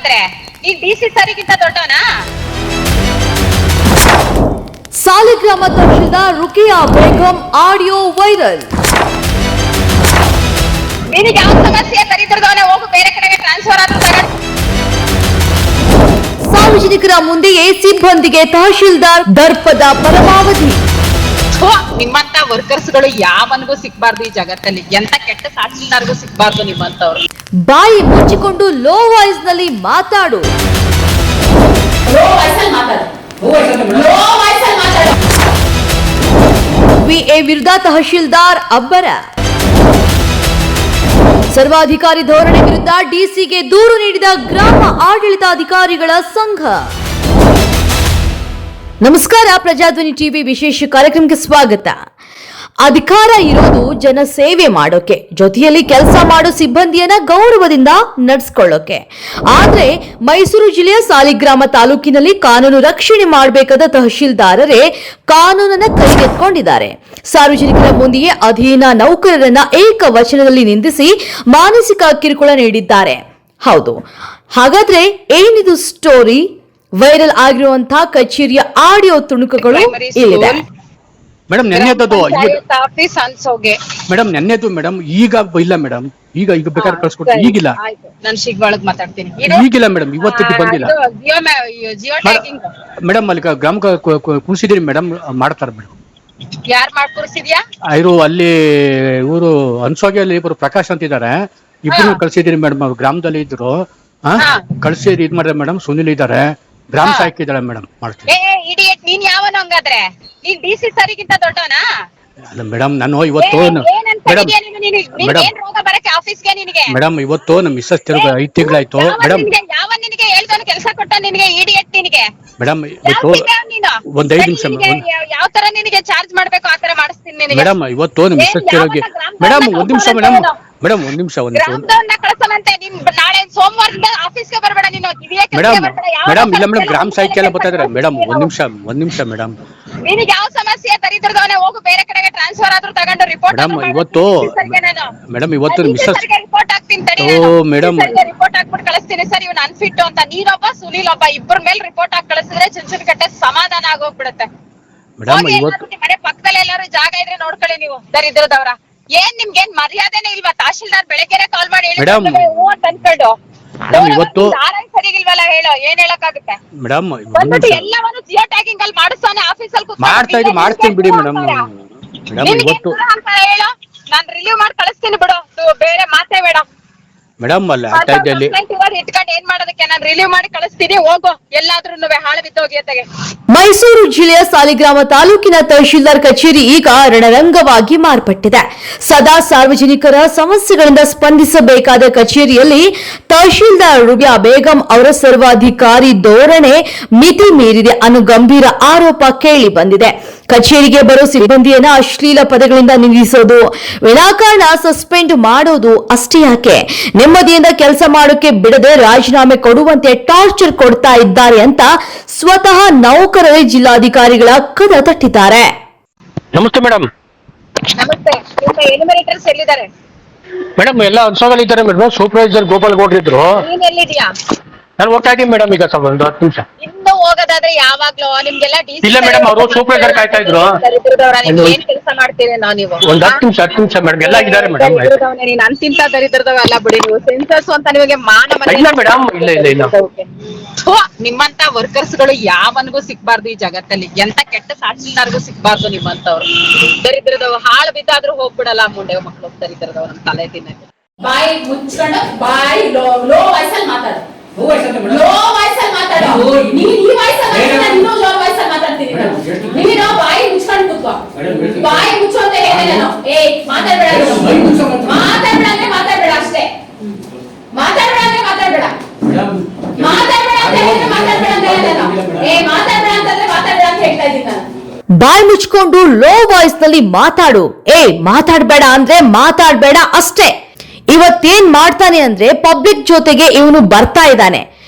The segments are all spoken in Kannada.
ಹಂಗಾದ್ರೆ ಈ ಡಿಸಿ ಸರಿಗಿಂತ ದೊಡ್ಡವನಾ? Saligrama tahsildar Rukiya Begum audio viral. ನಿನಗೆ ಯಾವ ಸಮಸ್ಯೆ? ದರಿದ್ರದವನೇ ಹೋಗು, ಬೇರೆ ಕಡೆಗೆ ಟ್ರಾನ್ಸ್ಫರ್ ಆದ್ರೂ ತಗೊಂಡು. ಸಾರ್ವಜನಿಕರ ಮುಂದೆಯೇ ಸಿಬ್ಬಂದಿಗೆ ತಹಶೀಲ್ದಾರ್ ದರ್ಪದ ಪರಮಾವಧಿ. ನಿಮ್ಮಂತ ವರ್ಕರ್ಸ್ಗಳು ಯಾವನ್ಗೂ ಸಿಕ್ಬಾರ್ದು ಈ ಜಗತ್ತಲ್ಲಿ. ಎಂತ ಕೆಟ್ಟ ತಹಶೀಲ್ದಾರ್ಗೂ ಸಿಕ್ಬಾರ್ದು ನಿಮ್ಮಂತವ್ರು. ಬಾಯಿ ಮುಚ್ಚಿಕೊಂಡು ಲೋ ವಾಯ್ಸ್ ನಲ್ಲಿ ಮಾತಾಡು. ವಿಎ ವಿರುದ್ಧ ತಹಶೀಲ್ದಾರ್ ಅಬ್ಬರ. ಸರ್ವಾಧಿಕಾರಿ ಧೋರಣೆ ವಿರುದ್ಧ ಡಿಸಿಗೆ ದೂರು ನೀಡಿದ ಗ್ರಾಮ ಆಡಳಿತಾಧಿಕಾರಿಗಳ ಸಂಘ. ನಮಸ್ಕಾರ, ಪ್ರಜಾಧ್ವನಿ ಟಿವಿ ವಿಶೇಷ ಕಾರ್ಯಕ್ರಮಕ್ಕೆ ಸ್ವಾಗತ. ಅಧಿಕಾರ ಇರೋದು ಜನ ಸೇವೆ ಮಾಡೋಕೆ, ಜೊತೆಯಲ್ಲಿ ಕೆಲಸ ಮಾಡೋ ಸಿಬ್ಬಂದಿಯನ್ನ ಗೌರವದಿಂದ ನಡೆಸ್ಕೊಳ್ಳೋಕೆ. ಆದ್ರೆ ಮೈಸೂರು ಜಿಲ್ಲೆಯ ಸಾಲಿಗ್ರಾಮ ತಾಲೂಕಿನಲ್ಲಿ ಕಾನೂನು ರಕ್ಷಣೆ ಮಾಡಬೇಕಾದ ತಹಶೀಲ್ದಾರರೇ ಕಾನೂನನ್ನ ಕೈಗೆತ್ತಿಕೊಂಡಿದ್ದಾರೆ. ಸಾರ್ವಜನಿಕರ ಮುಂದೆಯೇ ಅಧೀನ ನೌಕರರನ್ನ ಏಕವಚನದಲ್ಲಿ ನಿಂದಿಸಿ ಮಾನಸಿಕ ಕಿರುಕುಳ ನೀಡಿದ್ದಾರೆ. ಹೌದು, ಹಾಗಾದ್ರೆ ಏನಿದು ಸ್ಟೋರಿ? ವೈರಲ್ ಆಗಿರುವಂತಹ ಕಚೇರಿಯ ಆಡಿಯೋ ತುಣುಕುಗಳು ಇಲ್ಲಿದೆ. ಮೇಡಮ್ ನೆನ್ನೆದ್ದು ಆಫೀಸ್ ಅನ್ಸೋಗೆ ಮೇಡಮ್ ನೆನ್ನೆದ್ದು ಮೇಡಮ್ ಈಗ ಇಲ್ಲ ಮೇಡಮ್. ಈಗ ಬೇಕಾದ್ರೆ ಕಳ್ಸ್ಕೊಡ್ತೀನಿ. ಈಗಿಲ್ಲ, ನಾನು ಶಿಗ್ವಾಳಗ್ ಮಾತಾಡ್ತೀನಿ. ಈಗಿಲ್ಲ ಮೇಡಮ್, ಇವತ್ತಿಗೆ ಬಂದಿಲ್ಲ ಜಿಯೋ ಟ್ಯಾಗಿಂಗ್ ಮೇಡಮ್. ಅಲ್ಲಿ ಗ್ರಾಮ ಕುಣಿಸಿದೀರಿ ಮೇಡಮ್, ಮಾಡ್ತಾರೆ ಮೇಡಮ್. ಯಾರ್ ಮಾಡ್ಕೊಡ್ಸಿದ್ಯಾ? ಇವರು ಅಲ್ಲಿ ಇವರು ಅನ್ಸೋಗೆಯಲ್ಲಿ ಇಬ್ರು ಪ್ರಕಾಶ್ ಅಂತಿದ್ದಾರೆ, ಇಬ್ರು ಕಳ್ಸಿದೀರಿ ಮೇಡಮ್. ಅವ್ರು ಗ್ರಾಮದಲ್ಲಿ ಇದ್ರು, ಕಳ್ಸಿದ್ ಇದ್ ಮಾಡಿದ್ರೆ ಮೇಡಮ್. ಸುನಿಲ್ ಇದ್ದಾರೆ, ಗ್ರಾಮ ಸಹಾಯಕ ಇದ್ದಾಳೆ ಮೇಡಮ್, ಮಾಡ್ತೀನಿ. ಇಡಿಯಟ್, ನೀನ್ ಯಾವನು ಹಂಗಾದ್ರೆ? ನೀನ್ ಡಿಸಿ ಸರಿಗಿಂತ ದೊಡ್ಡವನಾ? ಅಲ್ಲ ಮೇಡಮ್, ನಾನು ಇವತ್ತು ಮೇಡಮ್ ಇವತ್ತು ನಮ್ಮ ಮಿಸ್ಸಸ್ ತಿರುಗ 5 ತಿಂಗಳಾಯ್ತು ಮೇಡಮ್. ಯಾವನ್ ನಿನಗೆ ಹೇಳ್ದವನು ಕೆಲಸ ಕೊಟ್ಟ ನಿನಗೆ? ಇಡಿಯಟ್ ನಿನಗೆ ಮೇಡಮ್ ಇವತ್ತು ಒಂದ್ 5 ನಿಮಿಷ ಯಾವ ತರ ನಿನಗೆ ಚಾರ್ಜ್ ಮಾಡ್ಬೇಕು ಆ ತರ ಮಾಡಿಸ್ತೀನಿ ನಿನಗೆ. ಮೇಡಮ್ ಇವತ್ತು ನಮ್ಮ ಮಿಸ್ಸಸ್ ತಿರುಗಿ ಮೇಡಮ್ ಒಂದ್ ನಿಮಿಷ ಮೇಡಮ್. ಮೇಡಮ್ ಒಂದ್ ನಿಮಿಷ ಗ್ರಾಮದವನ್ನ ಕಳ್ಸೋಣಂತೆ. ನೀನ್ ನಾಳೆ ಸೋಮವಾರದಿಂದ ಆಫೀಸ್ಗೆ ಬರಬೇಡ ನೀನು. ಮೇಡಮ್ ಮೇಡಮ್ ಇಲ್ಲ ಮೇಡಮ್, ಗ್ರಾಮ ಸಹಾಯಕ ಎಲ್ಲ ಬರ್ತಾ ಇದಾರೆ ಮೇಡಮ್. ಒಂದ್ ನಿಮಿಷ ಮೇಡಮ್. ನಿನಗೆ ಯಾವ ಸಮಸ್ಯೆ? ದರಿದ್ರದವನೇ ಹೋಗು, ಬೇರೆ ಕಡೆಗೆ ಟ್ರಾನ್ಸ್ಫರ್ ಆದ್ರೂ ತಗೊಂಡು ರಿಪೋರ್ಟ್. ಮೇಡಮ್ ಇವತ್ತು ಮೇಡಮ್ ಇವತ್ತು ಮಿಸ್ಸಸ್ ರಿಪೋರ್ಟ್ ಹಾಕ್ತೀನಿ ತಡಿ. ಮೇಡಮ್ ರಿಪೋರ್ಟ್ ಹಾಕ್ಬಿಟ್ಟು ಕಳಿಸ್ತೀನಿ. ಸರ್ ಇವ್ನು ಅನ್ಫಿಟ್ ಅಂತ, ನೀನೊಬ್ಬ ಸುನೀಲ್ ಒಬ್ಬ, ಇಬ್ಬರ ಮೇಲೆ ರಿಪೋರ್ಟ್ ಹಾಕಿ ಕಳಿಸಿದ್ರೆ ಚುಂಚುನ್ ಕಟ್ಟೆ ಸಮಾಧಾನ ಆಗೋಗ್ಬಿಡುತ್ತೆ. ಮೇಡಮ್ ಇವತ್ತು ಮನೆ ಪಕ್ಕದಲ್ಲಿ ಎಲ್ಲಾರು ಜಾಗ ಇದ್ರೆ ನೋಡ್ಕೊಳ್ಳಿ ನೀವು. ದರಿದ್ರದವ್ರ ಏನ್ ನಿಮ್ಗೇನ್ ಮರ್ಯಾದೆನೇ ಇಲ್ವಾ? ತಹಶೀಲ್ದಾರ್ ಬೆಳಗ್ಗೆನೆ ಕಾಲ್ ಮಾಡಿ ಹೇಳಿ ಹೂ ಅಂತ ಅನ್ಕೊಂಡು ಇವತ್ತು ಸರಿಗಿಲ್ವಲ್ಲ? ಹೇಳೋ, ಏನ್ ಹೇಳಕ್ಕಾಗುತ್ತೆ ಮೇಡಮ್? ಎಲ್ಲವನ್ನು ಜಿಯೋ ಟ್ಯಾಗಿಂಗ್ ಅಲ್ಲಿ ಮಾಡಿಸ್ತಾನೆ ಆಫೀಸಲ್ಲಿ ಮಾಡ್ತೀನಿ ಬಿಡಿ ಮೇಡಮ್. ಮೇಡಮ್ ಇವತ್ತು ಹೇಳೋ, ನಾನ್ ರಿಲೀವ್ ಮಾಡಿ ಕಳಿಸ್ತೀನಿ ಬಿಡು, ಬೇರೆ ಮಾತೇ ಬೇಡ. ಮೇಡಮ್ ಅಲ್ಲ ಇಟ್ಕೊಂಡು ಏನ್ ಮಾಡೋದಕ್ಕೆ? ನಾನು ರಿಲೀವ್ ಮಾಡಿ ಕಳಿಸ್ತೀನಿ, ಹೋಗು ಎಲ್ಲಾದ್ರೂ ಹಾಳು ಬಿದ್ದೋಗಿ. ಮೈಸೂರು ಜಿಲ್ಲೆಯ ಸಾಲಿಗ್ರಾಮ ತಾಲೂಕಿನ ತಹಶೀಲ್ದಾರ್ ಕಚೇರಿ ಈಗ ರಣರಂಗವಾಗಿ ಮಾರ್ಪಟ್ಟಿದೆ. ಸದಾ ಸಾರ್ವಜನಿಕರ ಸಮಸ್ಯೆಗಳಿಂದ ಸ್ಪಂದಿಸಬೇಕಾದ ಕಚೇರಿಯಲ್ಲಿ ತಹಶೀಲ್ದಾರ್ ರುಕಿಯಾ ಬೇಗಂ ಅವರ ಸರ್ವಾಧಿಕಾರಿ ಧೋರಣೆ ಮಿತಿ ಮೀರಿದೆ ಅನ್ನೋ ಗಂಭೀರ ಆರೋಪ ಕೇಳಿ ಬಂದಿದೆ. ಕಚೇರಿಗೆ ಬರೋ ಸಿಬ್ಬಂದಿಯನ್ನ ಅಶ್ಲೀಲ ಪದಗಳಿಂದ ನಿಂದಿಸೋದು, ವಿನಾಕಾರಣ ಸಸ್ಪೆಂಡ್ ಮಾಡೋದು ಅಷ್ಟೇ ಯಾಕೆ, ನೆಮ್ಮದಿಯಿಂದ ಕೆಲಸ ಮಾಡೋಕೆ ಬಿಡದೆ ರಾಜೀನಾಮೆ ಕೊಡುವಂತೆ ಟಾರ್ಚರ್ ಕೊಡ್ತಾ ಇದ್ದಾರೆ ಅಂತ ಸ್ವತಃ ನೌಕರರೇ ಜಿಲ್ಲಾಧಿಕಾರಿಗಳ ಕದ ತಟ್ಟಿದ್ದಾರೆ. ನಮಸ್ತೆ ಮೇಡಮ್. ನಮಸ್ತೆ. ಎನ್ಯುಮರೇಟರ್ಸ್ ಎಲ್ಲಿದ್ದಾರೆ? ಮೇಡಮ್ ಎಲ್ಲ ಅನ್ಸೋಗಳಿದ್ದಾರೆ ಮೇಡಮ್. ಸೂಪರ್ವೈಸರ್ ಗೋಪಾಲ್ ಗೌಡ್ರು ಇದ್ರು. ನೀನ್ ಎಲ್ಲಿದ್ಯಾ? ನಾನು ಹೋಗ್ತಾ ಇದ್ದೀನಿ ಮೇಡಮ್. ಈಗ ಒಂದು 10 ನಿಮಿಷ. ಇನ್ನು ಹೋಗೋದಾದ್ರೆ ಯಾವಾಗ್ಲೂ ನಿಮ್ಗೆಲ್ಲ ಇಲ್ಲ ಮೇಡಮ್, ಅವರು ಸೂಪರ್ವೈಸರ್ ಕಾಯ್ತಾ ಇದ್ರು. ಏನ್ ಕೆಲಸ ಮಾಡ್ತೀರೇನೋ ನೀವು? ಒಂದು 10 ನಿಮಿಷ ಮೇಡಮ್. ಎಲ್ಲ ಇದ್ದಾರೆ ಮೇಡಮ್. ನೀನ್ ಅಂತಿಂತ ದರಿದ್ರದವ ಅಲ್ಲ ಬಿಡಿ ನೀವು. ಸೆನ್ಸರ್ಸ್ ಅಂತ ನಿಮಗೆ ಮಾನ ಇಲ್ಲ ಮೇಡಮ್, ಇಲ್ಲ ನಿಮ್ಮಂತ ವರ್ಕರ್ಸ್ಗಳು ಯಾವನ್ಗೂ ಸಿಕ್ಬಾರ್ದು ಈ ಜಗತ್ತಲ್ಲಿ. ಎಂತ ಕೆಟ್ಟ ತಹಶೀಲ್ದಾರ್ಗೂ ಸಿಕ್ಬಾರ್ದು ನಿಮ್ಮಂತವ್ರು. ದರಿದ್ರದವ ಹಾಳು ಬಿದ್ದಾದ್ರೂ ಹೋಗ್ಬಿಡಲ್ಲ ಮುಂಡೆ ಮಕ್ಕಳು. ದರಿದ್ರದವ ನಮ್ ತಲೆ ತಿನ್ನಕ್ಕೆ. ಬಾಯಿ ಮುಚ್ಕೊಂಡು ಬಾಯಿ ಲೋ ವಾಯ್ಸಲ್ಲಿ ಮಾತಾಡು. ಲೋ ವಾಯ್ಸಲ್ಲಿ ಮಾತಾಡು. ನೀನು ಈ ವಾಯ್ಸಲ್ಲಿ ಇನ್ನೂ ಲೋ ವಾಯ್ಸಲ್ಲಿ ಮಾತಾಡ್ತೀನಿ. ನೀನು ಬಾಯಿ ಮುಚ್ಕೊಂಡು ಕೂತ್ಕೋ. ಬಾಯಿ ಮುಚ್ಚು ಅಂತ ಹೇಳಿದೆ ನಾನು. ಮಾತಾಡ್ಬೇಡ ಅಂದ್ರೆ ಮಾತಾಡ್ಬೇಡ ಅಷ್ಟೇ. ಮಾತಾಡ್ಬೇಡ ಅಂದ್ರೆ ಮಾತಾಡ್ಬೇಡ ಅಂತ ಹೇಳಿದ್ರೆ ಮಾತಾಡ್ಬೇಡ ಅಂತ ಹೇಳಿದೆ ನಾನು. ಮಾತಾಡ್ಬೇಡ ಅಂತಂದ್ರೆ ಮಾತಾಡ್ಬೇಡ ಅಂತ ಹೇಳ್ತಾ ಇದ್ದೀನಿ ನಾನು. ಬಾಯ್ ಮುಚ್ಕೊಂಡು ಲೋ ವಾಯ್ಸ್ ನಲ್ಲಿ ಮಾತಾಡು. ಮಾತಾಡ್ಬೇಡ ಅಂದ್ರೆ ಮಾತಾಡ್ಬೇಡ ಅಷ್ಟೇ. ಇವತ್ತೇನ್ ಮಾಡ್ತಾನೆ ಅಂದ್ರೆ ಪಬ್ಲಿಕ್ ಜೊತೆಗೆ ಇವನು ಬರ್ತಾ ಇದ್ದಾನೆ.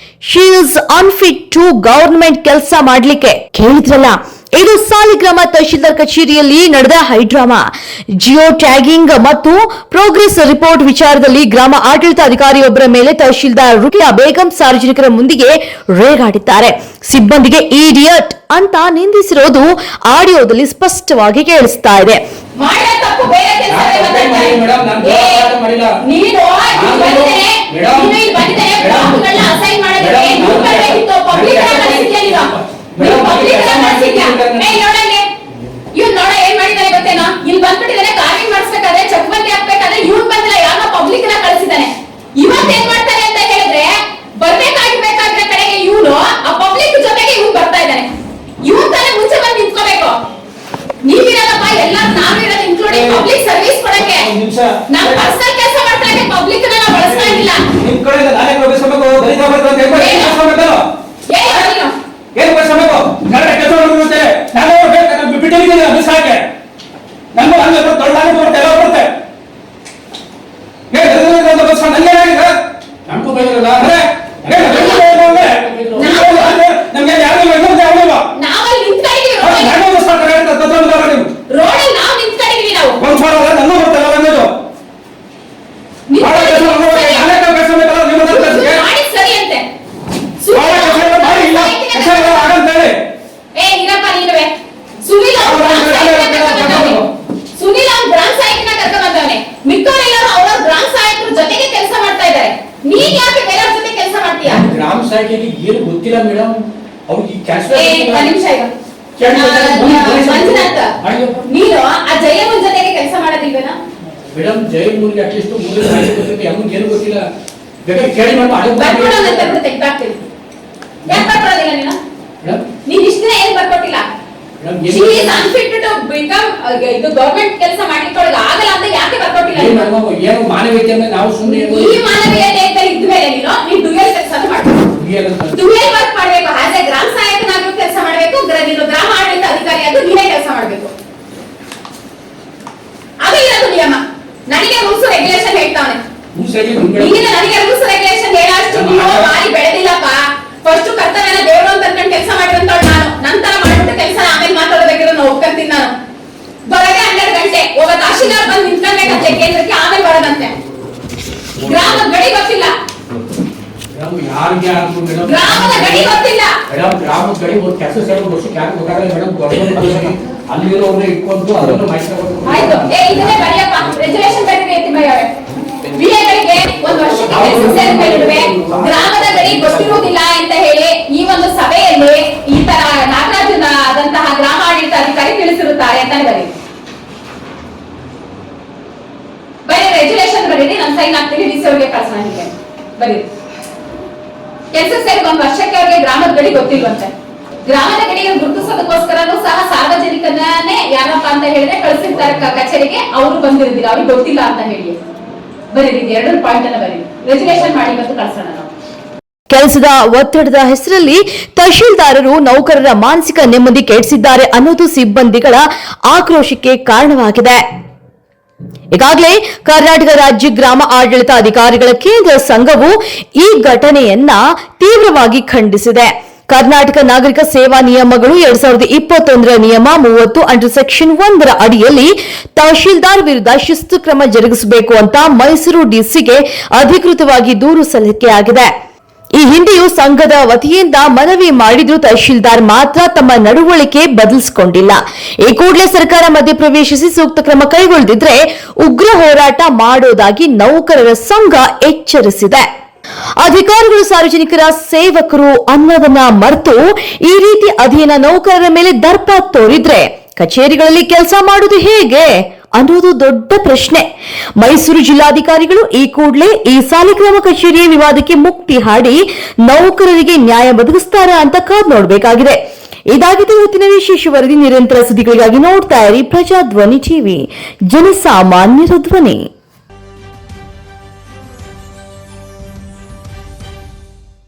She is unfit to government ಕೆಲಸ ಮಾಡ್ಲಿಕ್ಕೆ. ಕೇಳಿದ್ರಲ್ಲ, ಇದು ಸಾಲಿಗ್ರಾಮ ತಹಶೀಲ್ದಾರ್ ಕಚೇರಿಯಲ್ಲಿ ನಡೆದ ಹೈಡ್ರಾಮಾ. ಜಿಯೋ ಟ್ಯಾಗಿಂಗ್ ಮತ್ತು ಪ್ರೋಗ್ರೆಸ್ ರಿಪೋರ್ಟ್ ವಿಚಾರದಲ್ಲಿ ಗ್ರಾಮ ಆಡಳಿತಾಧಿಕಾರಿಯೊಬ್ಬರ ಮೇಲೆ ತಹಶೀಲ್ದಾರ್ ರುಕಿಯಾ ಬೇಗಂ ಸಾರ್ವಜನಿಕರ ಮುಂದಿಗೆ ರೇಗಾಡಿದ್ದಾರೆ. ಸಿಬ್ಬಂದಿಗೆ ಇಡಿಯಟ್ ಅಂತ ನಿಂದಿಸಿರೋದು ಆಡಿಯೋದಲ್ಲಿ ಸ್ಪಷ್ಟವಾಗಿ ಕೇಳಿಸ್ತಾ ಇದೆ. ಮಾಡಿದ ತಪ್ಪು ಬೇರೆ ಕೆಲಸವೇ ಮಾತಾಡ್ತಾರೆ. ನೀನು ಇಲ್ಲಿ ಬಂದಿದ್ದೇನೆ ಬ್ಲಾಕ್ಗಳನ್ನ ಅಸೈನ್ ಮಾಡೋದಕ್ಕೆ ನೀವು ಬರಬೇಕಿತ್ತು. ಪಬ್ಲಿಕ್ ಕಳಿಸಿದ್ಯಾ ನೀವು ಪಬ್ಲಿಕ್ ಕಳಿಸಿದ್ಯಾ? ನೋಡಂಗೆ ಇವ್ನು ನೋಡ ಏನ್ ಮಾಡಿದಾನೆ ಗೊತ್ತೇನೋ, ಇಲ್ಲಿ ಬಂದ್ಬಿಟ್ಟಿದ್ದಾನೆ ಕಾರ್ವಿಂಗ್ ಮಾಡಿಸ್ಬೇಕಾದ್ರೆ ಚಕ್ಬಂದಿ ಹಾಕ್ಬೇಕಾದ್ರೆ ಇವ್ನು ಬಂದಿಲ್ಲ, ಯಾರೋ ಪಬ್ಲಿಕ್ ನ ಕಳಿಸಿದ್ದಾನೆ. ಇವತ್ತೇನ್ ಮಾಡ್ತಾನೆ ಅಂತ ಹೇಳಿದ್ರೆ ಬರ್ಬೇಕಾಗಿರ್ಬೇಕಾದ್ರೆ ಕಡೆಗೆ ಇವನು ಆ ಪಬ್ಲಿಕ್ ಜೊತೆಗೆ ಇವ್ನು ಬರ್ತಾ ಇದ್ದಾನೆ. ಇವನ್ ತಾನೇ ಮುಂಚೆ ಬಂದು ನಿಂತ್ಕೋಬೇಕು. ನೀವಿರಲ್ಲಪ್ಪ ಎಲ್ಲ ನಾನು ಇರೋದು ಇನ್ಕ್ಲೂಡಿಂಗ್ ಪಬ್ಲಿಕ್ ಸರ್ವಿಸ್ ಕೊಡಕ್ಕೆ. ನಾನು ಪರ್ಸನಲ್ ಕೆಲಸ ಮಾಡ್ತಾ ಇದ್ದೆ, ಪಬ್ಲಿಕ್ ನ ನಾವು ಬಳಸ್ತಾ ಇರಲಿಲ್ಲ. ನಿಮ್ ಕಡೆ ನಾನೇ ಪ್ರವೇಶಬೇಕು ದಲಿತ ಬರ್ಬೇಕು ಅಂತ ಹೇಳ್ಬಿಟ್ಟು ಕೆಲಸ ಮಾಡ್ತಾರೋ ಏನು ಪ್ರವೇಶಬೇಕು ಕರೆಕ್ಟ್ ಕೆಲಸ ಮಾಡ್ಬೇಕು. ನಾನು ಬಿಟ್ಟಿದ್ದೀನಿ ಅಭಿಸಾಕೆ ನಮ್ಮ ಅಲ್ಲಿ ದೊಡ್ಡದಾಗಿ ಬರುತ್ತೆ ಎಲ್ಲ ಬರುತ್ತೆ. ನಂಗೇನಾಗಿದೆ ನಮಗೂ ಬೈದಿರಲ್ಲ ನಮ್ಗೆ ಯಾರು ನಾವಲ್ಲಿ ನಿಂತ್ಕೊಂಡಿದೀವಿ ರೋಡಲ್ಲಿ ನಾವು ನಿಂತ್ಕೊಂಡಿದೀವಿ. ನಾವು ನನ್ನ ಬರ್ತಲ್ಲ ಬಂದಿದ್ದು ಮಾಡಿ ಸರಿ ಅಂತೆ. ಏ ಇರಪ್ಪ ನೀನುವೆ ಸುನಿಲ್ ಅವ್ನು ಗ್ರಾಮ ಸಹಾಯಕನ ಕರ್ಕೊಂಡ್ ಬಂದವನೆ. ಮಿಕ್ಕವರೆಲ್ಲರೂ ಅವ್ರ ಗ್ರಾಮ ಸಹಾಯಕರ ಜೊತೆಗೆ ಕೆಲಸ ಮಾಡ್ತಾ ಇದ್ದಾರೆ. ನೀನ್ ಯಾಕೆ ಬೇರೆಯವ್ರ ಜೊತೆ ಕೆಲಸ ಮಾಡ್ತೀಯಾ? ಗ್ರಾಮ ಸಹಾಯಕಿಗೆ ಏನು ಗೊತ್ತಿಲ್ಲ ಮೇಡಮ್. ಅವ್ರಿಗೆ ನಿಮಿಷ ಈಗ ಮಂಜುನಾಥ, ನೀನು ಆ ಜಯಮ್ಮನ್ ಜೊತೆಗೆ ಕೆಲಸ ಮಾಡೋದಿಲ್ವೇನಾ? ಮೇಡಮ್ ಜಯಮೂರ್ಗೆ ಅಟ್ಲೀಸ್ಟ್ ಮೂರು ಗೊತ್ತಿರುತ್ತೆ, ಅಮ್ಮಂಗೆ ಏನು ಗೊತ್ತಿಲ್ಲ. ಬೇಕಾದ್ರೆ ಕೇಳಿ ಬರ್ಕೊಡೋದಂತ ತೆಗ್ದಾಕ್ತೀನಿ. ಯಾಕೆ ಬರ್ಕೊಡೋದಿಲ್ಲ ನೀನು? ನೀನ್ ಇಷ್ಟ ದಿನ ಏನ್ ಬರ್ಕೊಟ್ಟಿಲ್ಲ. She is unfit to become ಇದು ಗವರ್ನಮೆಂಟ್ ಕೆಲಸ ಮಾಡ್ಲಿಕ್ಕೆ ಆಗಲ್ಲ ಅಂತ ಯಾಕೆ ಬರ್ಕೊಟ್ಟಿಲ್ಲ? ಏನು ಮಾನವೀಯತೆ ನಾವು ಸುಮ್ಮನೆ ಈ ಮಾನವೀಯತೆ ಇದ್ಮೇಲೆ ನೀನು ಡುಯಲ್ ಕೆಲಸ ಮಾಡ್ಬೇಕು. ಡುಯಲ್ ವರ್ಕ್ ಮಾಡ್ಬೇಕು. ಆಸ್ ಎ ಗ್ರಾಮ ಸಹಾಯಕನಾಗಿ ಕೆಲಸ ಮಾಡ್ಬೇಕು, ನೀನು ಗ್ರಾಮ ಆಡಳಿತ ಅಧಿಕಾರಿಯಾಗಿ ನೀನೇ ಕೆಲಸ ಮಾಡ್ಬೇಕು. ಅದು ಇರೋದು ನಿಯಮ. ನನಗೆ ರೂಲ್ಸ್ ರೆಗ್ಯುಲೇಷನ್ ಹೇಳ್ತಾವನೆ. ಈಗ ನನಗೆ ರೂಲ್ಸ್ ರೆಗ್ಯುಲೇಷನ್ ಹೇಳಷ್ಟು ನೀವು ಬಾರಿ ಬೆಳೆದಿಲ್ಲಪ್ಪ. ಫಸ್ಟ್ ಕರ್ತವ್ಯನ ದೇವರು ಅಂತ ಅನ್ಕೊಂಡು ಕೆಲಸ ಮಾಡಿದಂತವಳು ನಾನು. ನಂತರ ಮಾಡ್ಬಿಟ್ಟು ಕೆಲಸ ಆಮೇಲೆ ಮಾತಾಡೋದಕ್ಕಿರೋ ನಾನು ಒಪ್ಕೊಂತೀನಿ. ನಾನು ಬರಗೆ 12 ಗಂಟೆ ಹೋಗ ತಹಶೀಲ್ದಾರ್ ಬಂದು ನಿಂತ್ಕೊಳ್ಬೇಕಂತೆ ಕೇಂದ್ರಕ್ಕೆ, ಆಮೇಲೆ ಬರೋದಂತೆ. ಗ್ರಾಮದ ಗಡಿ ಗೊತ್ತಿಲ್ಲ, ಗ್ರಾಮದ ಗಡಿ ಗೊತ್ತಿಲ್ಲ. ಗ್ರಾಮದ ಗಡಿ ಕೆಲಸ ಸೇರೋ ವರ್ಷಕ್ಕೆ ಯಾಕೆ ಗೊತ್ತಾಗಲ್ಲ ಮೇಡಮ್. ಅಲ್ಲಿರೋರ್ನ ಇಟ್ಕೊಂಡು ಅದನ್ನು ಆಯ್ತು. ಇದನ್ನೇ ಬರೆಯಪ್ಪ, ರೆಸಲ್ಯೂಷನ್ ಬರೀರಿ ಎತ್ತಿಮಯ್ಯವ್ರೆ. ಬಿಎಗಳಿಗೆ ಒಂದು ವರ್ಷಕ್ಕೆ ಕೆಲಸ ಸೇರಿಕೊಳ್ಳುವೆ, ಗ್ರಾಮದ ಗಡಿ ಗೊತ್ತಿರುವುದಿಲ್ಲ ಅಂತ ಹೇಳಿ ಈ ಒಂದು ಸಭೆಯಲ್ಲಿ ಈ ತರ ನಾಗರಾಜನ ಆದಂತಹ ಗ್ರಾಮ ಆಡಳಿತ ಅಧಿಕಾರಿ ತಿಳಿಸಿರುತ್ತಾರೆ ಅಂತಾನೆ ಬರೀರಿ. ಬರೀ ರೆಜುಲೇಷನ್ ಬರೀರಿ, ನಾನು ಸೈನ್ ಹಾಕ್ತೀನಿ, ಡಿಸಿ ಅವ್ರಿಗೆ ಕಳ್ಸೋಣ. ಹೀಗೆ ಬರೀರಿ. ಕೆಲಸ ಸೇರಿ ಒಂದು ವರ್ಷಕ್ಕೆ ಅವ್ರಿಗೆ ಗ್ರಾಮದ ಗಡಿ ಗೊತ್ತಿಲ್ವಂತೆ. ಗ್ರಾಮದ ಗಡಿಯನ್ನು ಗುರುತಿಸೋದಕ್ಕೋಸ್ಕರನೂ ಸಹ ಸಾರ್ವಜನಿಕನೇ ಯಾರಪ್ಪ ಅಂತ ಹೇಳಿದ್ರೆ ಕಳಿಸಿರ್ತಾರೆ ಕಚೇರಿಗೆ, ಅವರು ಬಂದಿರೋದಿಲ್ಲ, ಅವ್ರಿಗೆ ಗೊತ್ತಿಲ್ಲ ಅಂತ ಹೇಳಿ ಬರೀರಿ. 2 ಪಾಯಿಂಟ್ ಅನ್ನ ಬರೀರಿ, ರೆಜುಲೇಷನ್ ಮಾಡಿ ಬಂದು ಕಳ್ಸೋಣ ನಾವು. ಕೆಲಸದ ಒತ್ತಡದ ಹೆಸರಲ್ಲಿ ತಹಶೀಲ್ದಾರರು ನೌಕರರ ಮಾನಸಿಕ ನೆಮ್ಮದಿ ಕೆಡಿಸಿದ್ದಾರೆ ಅನ್ನೋದು ಸಿಬ್ಬಂದಿಗಳ ಆಕ್ರೋಶಕ್ಕೆ ಕಾರಣವಾಗಿದೆ. ಈಗಾಗಲೇ ಕರ್ನಾಟಕ ರಾಜ್ಯ ಗ್ರಾಮ ಆಡಳಿತ ಅಧಿಕಾರಿಗಳ ಕೇಂದ್ರ ಸಂಘವು ಈ ಘಟನೆಯನ್ನ ತೀವ್ರವಾಗಿ ಖಂಡಿಸಿದೆ. ಕರ್ನಾಟಕ ನಾಗರಿಕ ಸೇವಾ ನಿಯಮಗಳು 2021 ನಿಯಮ 30 ಅಂಡರ್ ಸೆಕ್ಷನ್ 1 ಅಡಿಯಲ್ಲಿ ತಹಶೀಲ್ದಾರ್ ವಿರುದ್ಧ ಶಿಸ್ತು ಕ್ರಮ ಜರುಗಿಸಬೇಕು ಅಂತ ಮೈಸೂರು ಡಿಸಿಗೆ ಅಧಿಕೃತವಾಗಿ ದೂರು ಸಲ್ಲಿಕೆಯಾಗಿದೆ. ಈ ಹಿಂದೆಯೂ ಸಂಘದ ವತಿಯಿಂದ ಮನವಿ ಮಾಡಿದ್ರು ತಹಶೀಲ್ದಾರ್ ಮಾತ್ರ ತಮ್ಮ ನಡವಳಿಕೆ ಬದಲಿಸಿಕೊಂಡಿಲ್ಲ. ಈ ಕೂಡಲೇ ಸರ್ಕಾರ ಮಧ್ಯಪ್ರವೇಶಿಸಿ ಸೂಕ್ತ ಕ್ರಮ ಕೈಗೊಳ್ಳದಿದ್ರೆ ಉಗ್ರ ಹೋರಾಟ ಮಾಡೋದಾಗಿ ನೌಕರರ ಸಂಘ ಎಚ್ಚರಿಸಿದೆ. ಅಧಿಕಾರಿಗಳು ಸಾರ್ವಜನಿಕರ ಸೇವಕರು ಅನ್ನೋದನ್ನ ಮರೆತು ಈ ರೀತಿ ಅಧೀನ ನೌಕರರ ಮೇಲೆ ದರ್ಪ ತೋರಿದ್ರೆ ಕಚೇರಿಗಳಲ್ಲಿ ಕೆಲಸ ಮಾಡುವುದು ಹೇಗೆ ಅನ್ನೋದು ದೊಡ್ಡ ಪ್ರಶ್ನೆ. ಮೈಸೂರು ಜಿಲ್ಲಾಧಿಕಾರಿಗಳು ಈ ಕೂಡಲೇ ಈ ಸಾಲಿಗ್ರಾಮ ಕಚೇರಿಯ ವಿವಾದಕ್ಕೆ ಮುಕ್ತಿ ಹಾಡಿ ನೌಕರರಿಗೆ ನ್ಯಾಯ ಒದಗಿಸ್ತಾರಾ ಅಂತ ಕಾದು ನೋಡಬೇಕಾಗಿದೆ. ಇದಾಗಿದೆ ಇವತ್ತಿನ ವಿಶೇಷ ವರದಿ. ನಿರಂತರ ಸುದ್ದಿಗಳಿಗಾಗಿ ನೋಡ್ತಾ ಇರಿ ಪ್ರಜಾಧ್ವನಿ ಟಿವಿ, ಜನಸಾಮಾನ್ಯರ ಧ್ವನಿ.